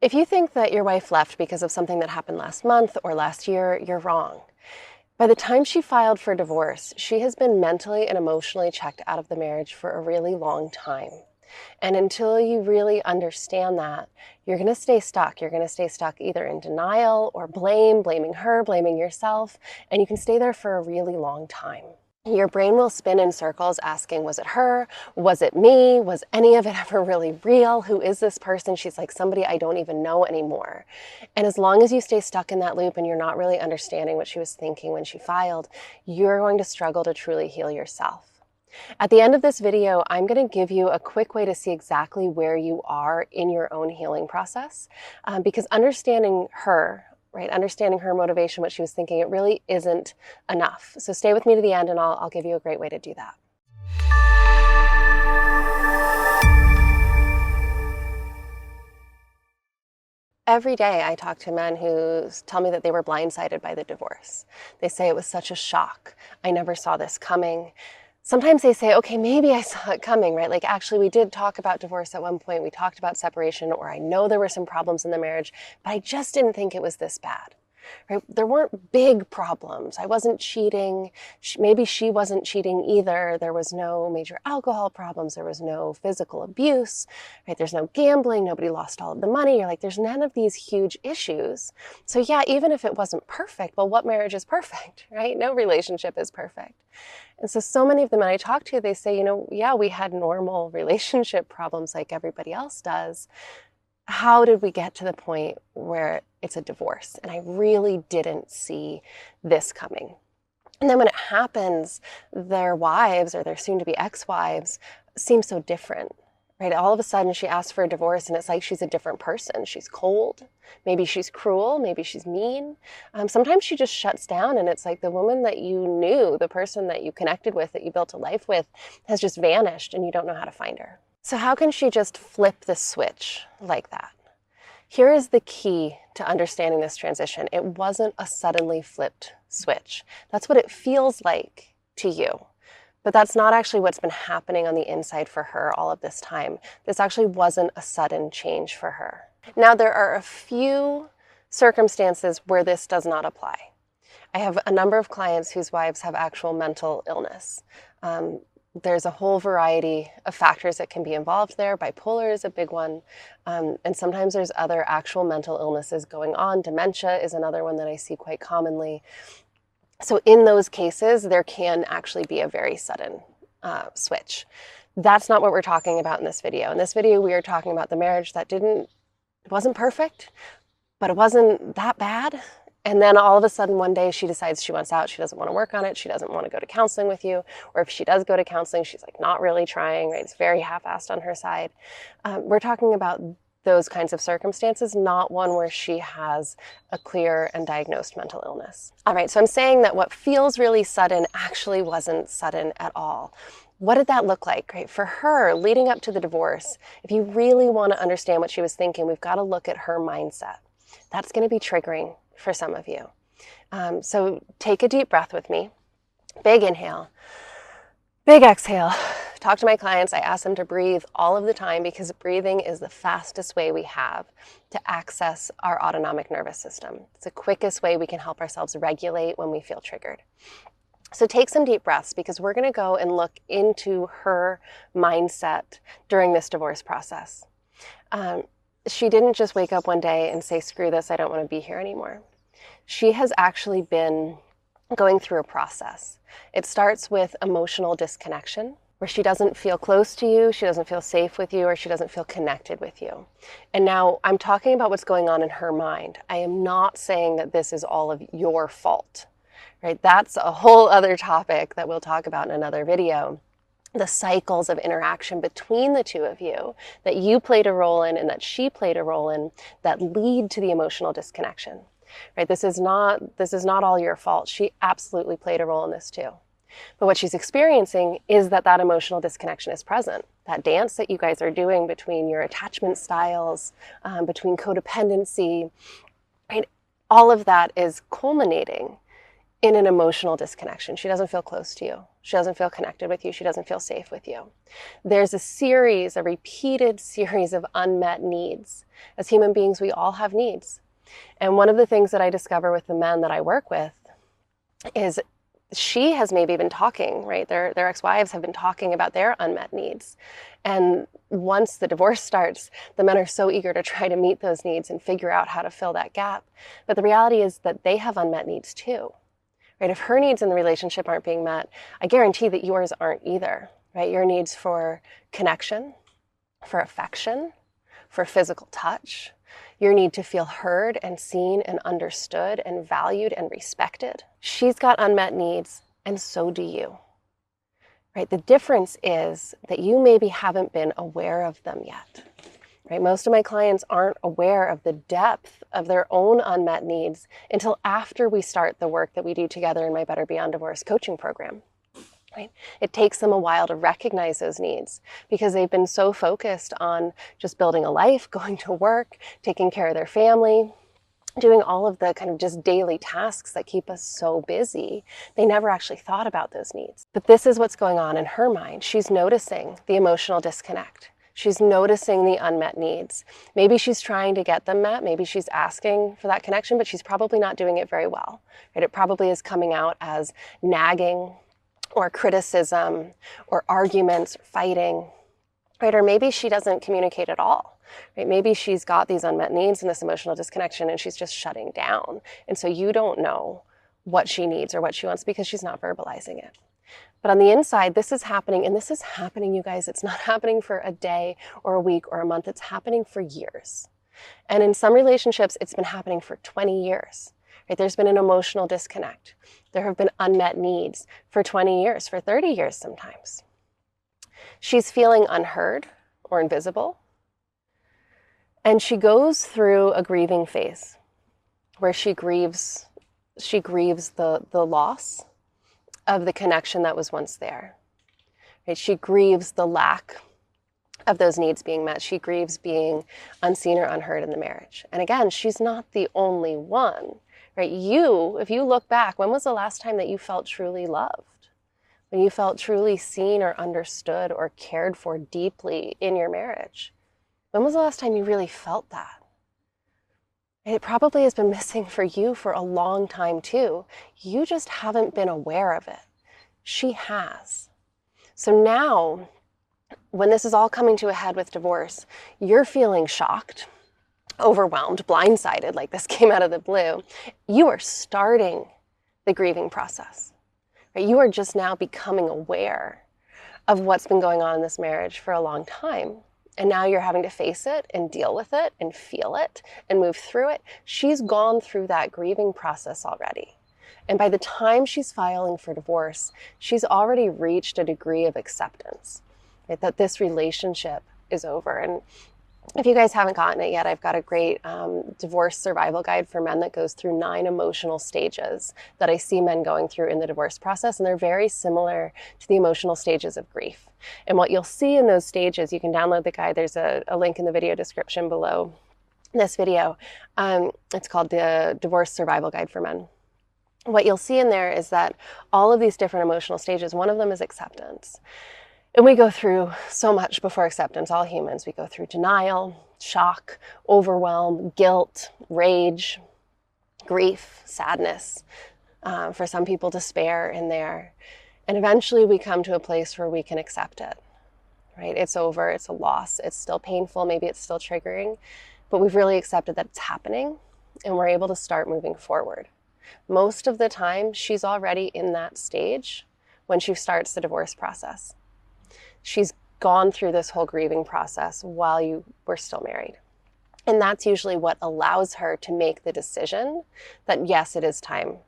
If you think that your wife left because of something that happened last month or last year, you're wrong. By the time she filed for divorce, she has been mentally and emotionally checked out of the marriage for a really long time. And until you really understand that, you're going to stay stuck. You're going to stay stuck either in denial or blaming her, blaming yourself, and you can stay there for a really long time. Your brain will spin in circles asking, was it her? Was it me? Was any of it ever really real? Who is this person? She's like somebody I don't even know anymore. And as long as you stay stuck in that loop and you're not really understanding what she was thinking when she filed, you're going to struggle to truly heal yourself. At the end of this video, I'm going to give you a quick way to see exactly where you are in your own healing process, because understanding her, right, understanding her motivation, what she was thinking, it really isn't enough. So stay with me to the end and I'll give you a great way to do that. Every day I talk to men who tell me that they were blindsided by the divorce. They say it was such a shock. I never saw this coming. Sometimes they say, okay, maybe I saw it coming, right? Like, actually, we did talk about divorce at one point. We talked about separation, or I know there were some problems in the marriage, but I just didn't think it was this bad, right? There weren't big problems. I wasn't cheating. Maybe she wasn't cheating either. There was no major alcohol problems. There was no physical abuse, right? There's no gambling. Nobody lost all of the money. You're like, there's none of these huge issues. So yeah, even if it wasn't perfect, well, what marriage is perfect, right? No relationship is perfect. And so many of the men I talk to, they say, yeah, we had normal relationship problems like everybody else does. How did we get to the point where it's a divorce? And I really didn't see this coming. And then when it happens, their wives or their soon-to-be ex-wives seem so different, right? All of a sudden she asks for a divorce and it's like she's a different person. She's cold. Maybe she's cruel. Maybe she's mean. Sometimes she just shuts down and it's like the woman that you knew, the person that you connected with, that you built a life with, has just vanished and you don't know how to find her. So how can she just flip the switch like that? Here is the key to understanding this transition. It wasn't a suddenly flipped switch. That's what it feels like to you. But that's not actually what's been happening on the inside for her all of this time. This actually wasn't a sudden change for her. Now, there are a few circumstances where this does not apply. I have a number of clients whose wives have actual mental illness. There's a whole variety of factors that can be involved there. Bipolar is a big one. And sometimes there's other actual mental illnesses going on. Dementia is another one that I see quite commonly. So in those cases, there can actually be a very sudden switch. That's not what we're talking about in this video. In this video, we are talking about the marriage that it wasn't perfect, but it wasn't that bad. And then all of a sudden one day she decides she wants out. She doesn't want to work on it. She doesn't want to go to counseling with you. Or if she does go to counseling, she's like not really trying, right? It's very half-assed on her side. We're talking about those kinds of circumstances, not one where she has a clear and diagnosed mental illness. All right, so I'm saying that what feels really sudden actually wasn't sudden at all. What did that look like, right? For her, leading up to the divorce, if you really want to understand what she was thinking, we've got to look at her mindset. That's going to be triggering for some of you. So take a deep breath with me. Big inhale, big exhale. Talk to my clients. I ask them to breathe all of the time because breathing is the fastest way we have to access our autonomic nervous system. It's the quickest way we can help ourselves regulate when we feel triggered. So take some deep breaths because we're going to go and look into her mindset during this divorce process. She didn't just wake up one day and say, screw this, I don't want to be here anymore. She has actually been going through a process. It starts with emotional disconnection, where she doesn't feel close to you, she doesn't feel safe with you, or she doesn't feel connected with you. And now I'm talking about what's going on in her mind. I am not saying that this is all of your fault, right? That's a whole other topic that we'll talk about in another video. The cycles of interaction between the two of you that you played a role in and that she played a role in that lead to the emotional disconnection, right? This is not all your fault. She absolutely played a role in this too. But what she's experiencing is that emotional disconnection is present. That dance that you guys are doing between your attachment styles, between codependency, right? All of that is culminating in an emotional disconnection. She doesn't feel close to you. She doesn't feel connected with you. She doesn't feel safe with you. There's a repeated series of unmet needs. As human beings, we all have needs. And one of the things that I discover with the men that I work with is she has maybe been talking, right? Their ex-wives have been talking about their unmet needs. And once the divorce starts, the men are so eager to try to meet those needs and figure out how to fill that gap. But the reality is that they have unmet needs too. Right? If her needs in the relationship aren't being met, I guarantee that yours aren't either, right? Your needs for connection, for affection, for physical touch, your need to feel heard and seen and understood and valued and respected. She's got unmet needs, and so do you, right? The difference is that you maybe haven't been aware of them yet. Right? Most of my clients aren't aware of the depth of their own unmet needs until after we start the work that we do together in my Better Beyond Divorce coaching program. Right? It takes them a while to recognize those needs because they've been so focused on just building a life, going to work, taking care of their family, doing all of the kind of just daily tasks that keep us so busy. They never actually thought about those needs. But this is what's going on in her mind. She's noticing the emotional disconnect. She's noticing the unmet needs. Maybe she's trying to get them met. Maybe she's asking for that connection, but she's probably not doing it very well. Right? It probably is coming out as nagging or criticism or arguments, or fighting. Right? Or maybe she doesn't communicate at all. Right? Maybe she's got these unmet needs and this emotional disconnection and she's just shutting down. And so you don't know what she needs or what she wants because she's not verbalizing it. But on the inside, this is happening, and this is happening, you guys. It's not happening for a day or a week or a month. It's happening for years. And in some relationships, it's been happening for 20 years. Right? There's been an emotional disconnect. There have been unmet needs for 20 years, for 30 years sometimes. She's feeling unheard or invisible. And she goes through a grieving phase where she grieves the loss of the connection that was once there. Right? She grieves the lack of those needs being met. She grieves being unseen or unheard in the marriage. And again, she's not the only one. Right? If you look back, when was the last time that you felt truly loved? When you felt truly seen or understood or cared for deeply in your marriage? When was the last time you really felt that? It probably has been missing for you for a long time too. You just haven't been aware of it. She has. So now, when this is all coming to a head with divorce, you're feeling shocked, overwhelmed, blindsided, like this came out of the blue. You are starting the grieving process. Right? You are just now becoming aware of what's been going on in this marriage for a long time. And now you're having to face it and deal with it and feel it and move through it. She's gone through that grieving process already. And by the time she's filing for divorce, she's already reached a degree of acceptance, right, that this relationship is over. And if you guys haven't gotten it yet, I've got a great divorce survival guide for men that goes through 9 emotional stages that I see men going through in the divorce process. And they're very similar to the emotional stages of grief. And what you'll see in those stages, you can download the guide. There's a link in the video description below this video. It's called the Divorce Survival Guide for Men. What you'll see in there is that all of these different emotional stages, one of them is acceptance. And we go through so much before acceptance, all humans. We go through denial, shock, overwhelm, guilt, rage, grief, sadness, for some people despair in there. And eventually we come to a place where we can accept it, right? It's over, it's a loss, it's still painful, maybe it's still triggering, but we've really accepted that it's happening and we're able to start moving forward. Most of the time, she's already in that stage when she starts the divorce process. She's gone through this whole grieving process while you were still married. And that's usually what allows her to make the decision that, yes, it is time.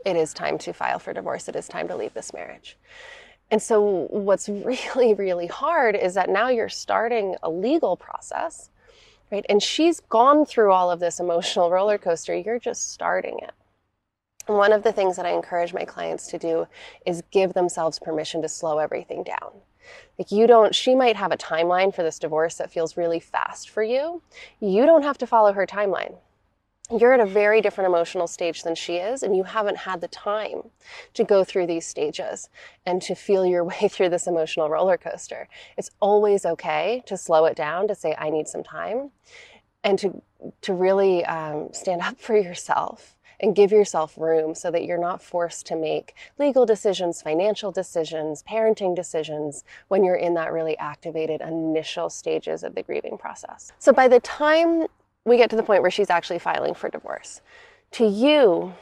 It is time to file for divorce. It is time to leave this marriage. And so what's really, really hard is that now you're starting a legal process, right? And she's gone through all of this emotional roller coaster. You're just starting it. And one of the things that I encourage my clients to do is give themselves permission to slow everything down. Like she might have a timeline for this divorce that feels really fast for you. You don't have to follow her timeline. You're at a very different emotional stage than she is, and you haven't had the time to go through these stages and to feel your way through this emotional roller coaster. It's always okay to slow it down, to say, I need some time, and to really stand up for yourself and give yourself room so that you're not forced to make legal decisions, financial decisions, parenting decisions when you're in that really activated initial stages of the grieving process. So by the time we get to the point where she's actually filing for divorce, to you,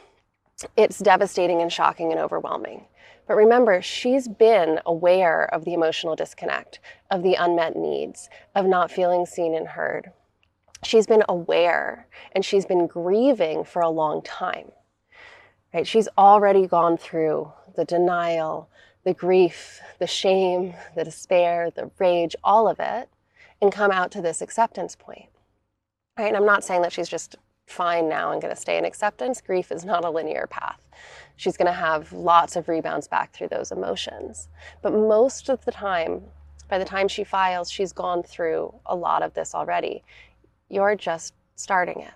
it's devastating and shocking and overwhelming. But remember, she's been aware of the emotional disconnect, of the unmet needs, of not feeling seen and heard. She's been aware and she's been grieving for a long time, right? She's already gone through the denial, the grief, the shame, the despair, the rage, all of it, and come out to this acceptance point, right? And I'm not saying that she's just fine now and going to stay in acceptance. Grief is not a linear path. She's going to have lots of rebounds back through those emotions. But most of the time, by the time she files, she's gone through a lot of this already. You're just starting it.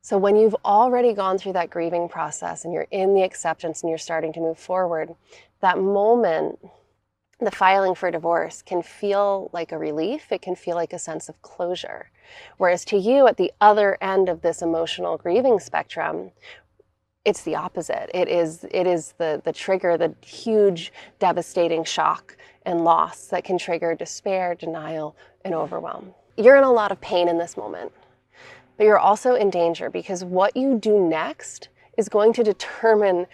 So when you've already gone through that grieving process and you're in the acceptance and you're starting to move forward, that moment, the filing for divorce, can feel like a relief. It can feel like a sense of closure. Whereas to you, at the other end of this emotional grieving spectrum, it's the opposite. It is the trigger, the huge, devastating shock and loss that can trigger despair, denial, and overwhelm. You're in a lot of pain in this moment, but you're also in danger because what you do next is going to determine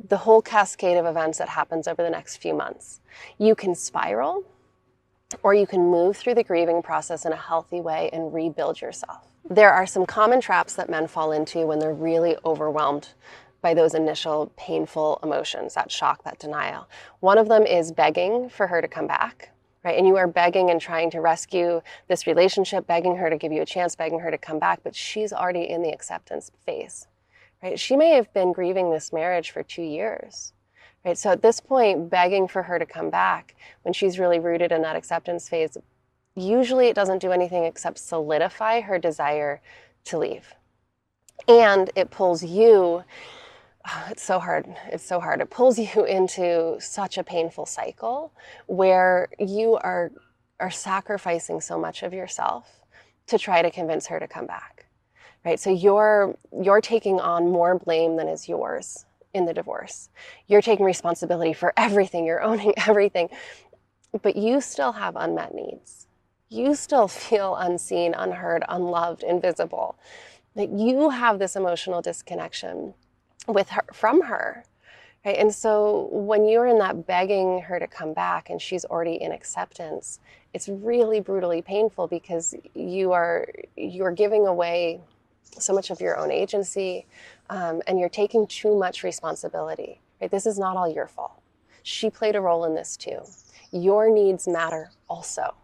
the whole cascade of events that happens over the next few months. You can spiral, or you can move through the grieving process in a healthy way and rebuild yourself. There are some common traps that men fall into when they're really overwhelmed by those initial painful emotions, that shock, that denial. One of them is begging for her to come back. Right? And you are begging and trying to rescue this relationship, begging her to give you a chance, begging her to come back, but she's already in the acceptance phase, right? She may have been grieving this marriage for 2 years, right? So at this point, begging for her to come back when she's really rooted in that acceptance phase, usually it doesn't do anything except solidify her desire to leave. And it pulls you, it's so hard. It's so hard. It pulls you into such a painful cycle where you are sacrificing so much of yourself to try to convince her to come back, right? So you're taking on more blame than is yours in the divorce. You're taking responsibility for everything. You're owning everything, but you still have unmet needs. You still feel unseen, unheard, unloved, invisible. That you have this emotional disconnection with her, from her, right? And so when you're in that begging her to come back and she's already in acceptance, it's really brutally painful because you're giving away so much of your own agency, and you're taking too much responsibility, right? This is not all your fault. She played a role in this too. Your needs matter also,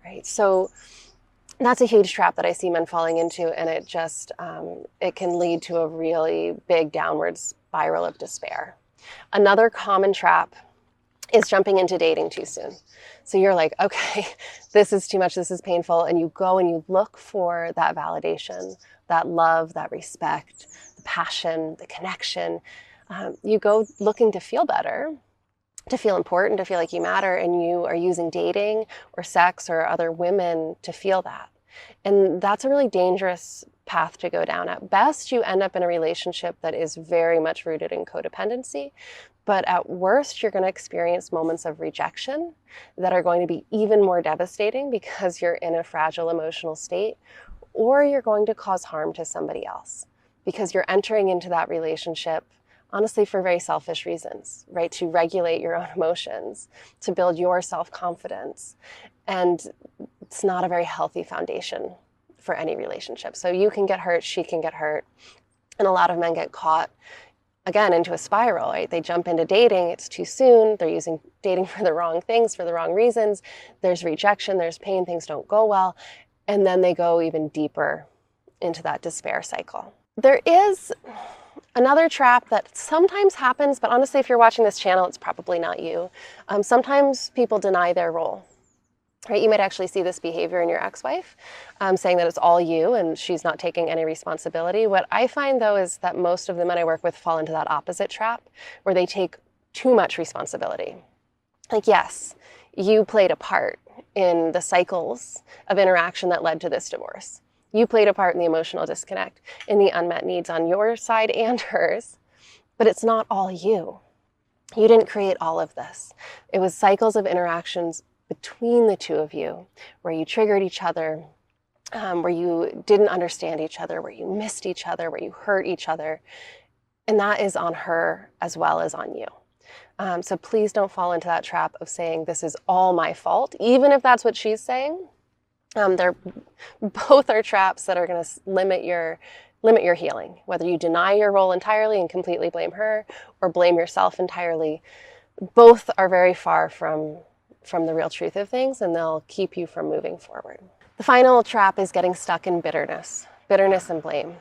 right? So that's a huge trap that I see men falling into, and it just, it can lead to a really big downward spiral of despair. Another common trap is jumping into dating too soon. So you're like, okay, this is too much, this is painful, and you go and you look for that validation, that love, that respect, the passion, the connection. You go looking to feel better, to feel important, to feel like you matter, and you are using dating or sex or other women to feel that. And that's a really dangerous path to go down. At best, you end up in a relationship that is very much rooted in codependency, but at worst, you're going to experience moments of rejection that are going to be even more devastating because you're in a fragile emotional state, or you're going to cause harm to somebody else because you're entering into that relationship honestly for very selfish reasons, right? To regulate your own emotions, to build your self-confidence. And it's not a very healthy foundation for any relationship. So you can get hurt, she can get hurt. And a lot of men get caught, again, into a spiral, right? They jump into dating, it's too soon, they're using dating for the wrong things, for the wrong reasons. There's rejection, there's pain, things don't go well. And then they go even deeper into that despair cycle. There is another trap that sometimes happens, but honestly, if you're watching this channel, it's probably not you. Sometimes people deny their role. right? You might actually see this behavior in your ex-wife, saying that it's all you and she's not taking any responsibility. What I find, though, is that most of the men I work with fall into that opposite trap, where they take too much responsibility. Like, yes, you played a part in the cycles of interaction that led to this divorce. You played a part in the emotional disconnect, in the unmet needs on your side and hers, but it's not all you. You didn't create all of this. It was cycles of interactions between the two of you where you triggered each other, where you didn't understand each other, where you missed each other, where you hurt each other. And that is on her as well as on you. So please don't fall into that trap of saying this is all my fault, even if that's what she's saying. They're both are traps that are going to limit your healing. Whether you deny your role entirely and completely blame her, or blame yourself entirely, both are very far from the real truth of things, and they'll keep you from moving forward. The final trap is getting stuck in bitterness and blame.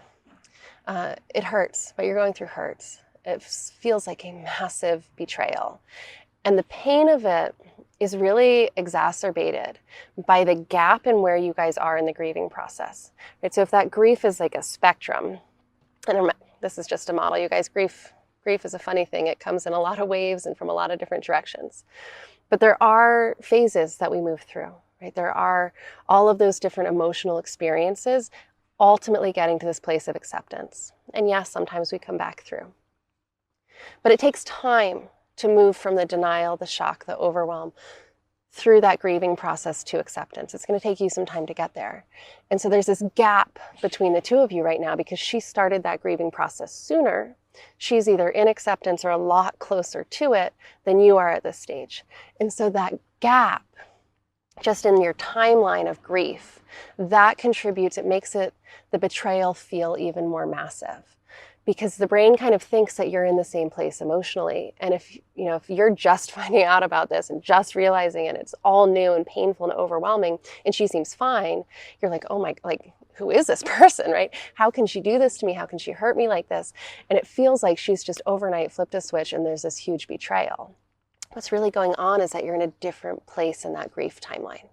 It hurts. What you're going through hurts. It feels like a massive betrayal. And the pain of it is really exacerbated by the gap in where you guys are in the grieving process. Right? So if that grief is like a spectrum, and this is just a model, you guys, grief is a funny thing. It comes in a lot of waves and from a lot of different directions. But there are phases that we move through, right? There are all of those different emotional experiences ultimately getting to this place of acceptance. And yes, sometimes we come back through. But it takes time to move from the denial, the shock, the overwhelm, through that grieving process to acceptance. It's going to take you some time to get there. And so there's this gap between the two of you right now because she started that grieving process sooner. She's either in acceptance or a lot closer to it than you are at this stage. And so that gap, just in your timeline of grief, that contributes, it makes it, the betrayal feel even more massive. Because the brain kind of thinks that you're in the same place emotionally. And if you're just finding out about this and just realizing it, it's all new and painful and overwhelming, and she seems fine, you're like, oh my, like, who is this person, right? How can she do this to me? How can she hurt me like this? And it feels like she's just overnight flipped a switch and there's this huge betrayal. What's really going on is that you're in a different place in that grief timeline.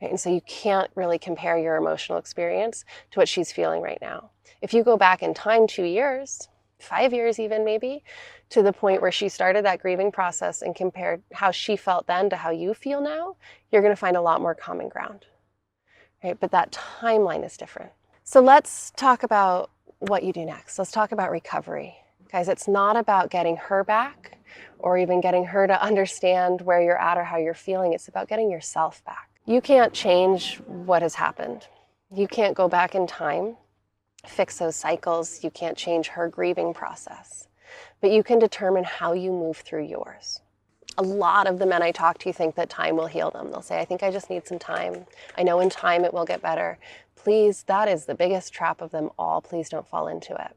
Right? And so you can't really compare your emotional experience to what she's feeling right now. If you go back in time 2 years, 5 years even maybe, to the point where she started that grieving process and compared how she felt then to how you feel now, you're going to find a lot more common ground. Right? But that timeline is different. So let's talk about what you do next. Let's talk about recovery. Guys, it's not about getting her back or even getting her to understand where you're at or how you're feeling. It's about getting yourself back. You can't change what has happened. You can't go back in time, fix those cycles. You can't change her grieving process. But you can determine how you move through yours. A lot of the men I talk to think that time will heal them. They'll say, I think I just need some time. I know in time it will get better. Please, that is the biggest trap of them all. Please don't fall into it.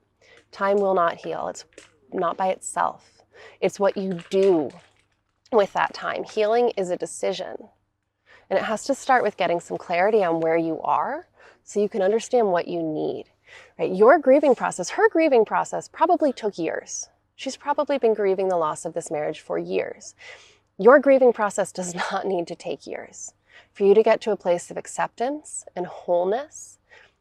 Time will not heal. It's not by itself. It's what you do with that time. Healing is a decision. And it has to start with getting some clarity on where you are so you can understand what you need. Right? Your grieving process, her grieving process probably took years. She's probably been grieving the loss of this marriage for years. Your grieving process does not need to take years. For you to get to a place of acceptance and wholeness,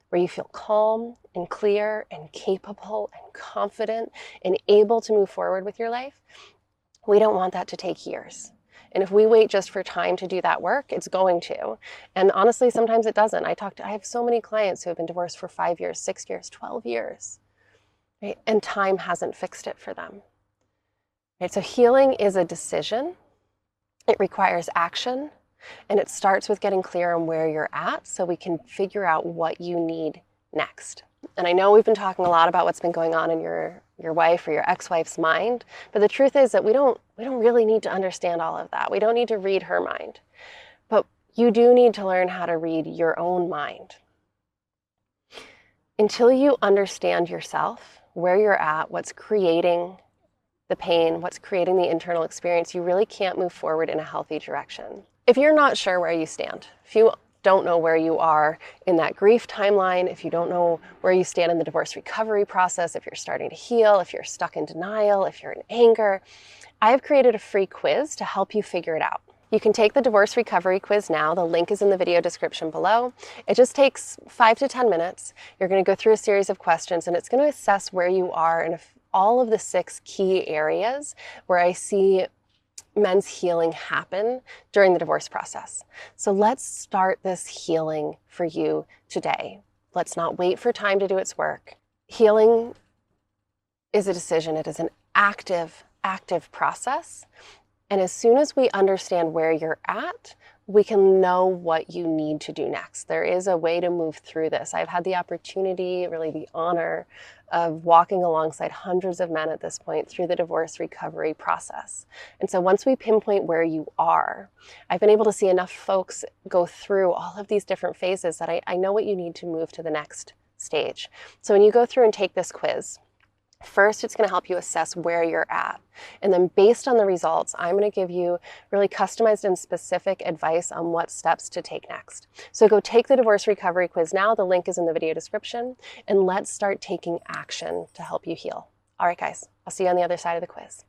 where you feel calm and clear and capable and confident and able to move forward with your life, we don't want that to take years. And if we wait just for time to do that work, it's going to. And honestly, sometimes it doesn't. I have so many clients who have been divorced for 5 years, 6 years, 12 years, right? And time hasn't fixed it for them. Right? So healing is a decision. It requires action, and it starts with getting clear on where you're at so we can figure out what you need next. And I know we've been talking a lot about what's been going on in your wife or your ex-wife's mind, but the truth is that we don't really need to understand all of that. We don't need to read her mind. But you do need to learn how to read your own mind. Until you understand yourself, where you're at, what's creating the pain, what's creating the internal experience, you really can't move forward in a healthy direction. If you're not sure where you stand, if you don't know where you are in that grief timeline, if you don't know where you stand in the divorce recovery process, if you're starting to heal, if you're stuck in denial, if you're in anger, I have created a free quiz to help you figure it out. You can take the divorce recovery quiz now. The link is in the video description below. It just takes 5 to 10 minutes. You're going to go through a series of questions, and it's going to assess where you are in all of the 6 key areas where I see men's healing happen during the divorce process. So let's start this healing for you today. Let's not wait for time to do its work. Healing is a decision. It is an active process. And as soon as we understand where you're at, we can know what you need to do next. There is a way to move through this. I've had the opportunity, really the honor of walking alongside hundreds of men at this point through the divorce recovery process. And so once we pinpoint where you are, I've been able to see enough folks go through all of these different phases that I know what you need to move to the next stage. So when you go through and take this quiz, first, it's going to help you assess where you're at. And then based on the results, I'm going to give you really customized and specific advice on what steps to take next. So go take the divorce recovery quiz now. The link is in the video description. And let's start taking action to help you heal. All right, guys, I'll see you on the other side of the quiz.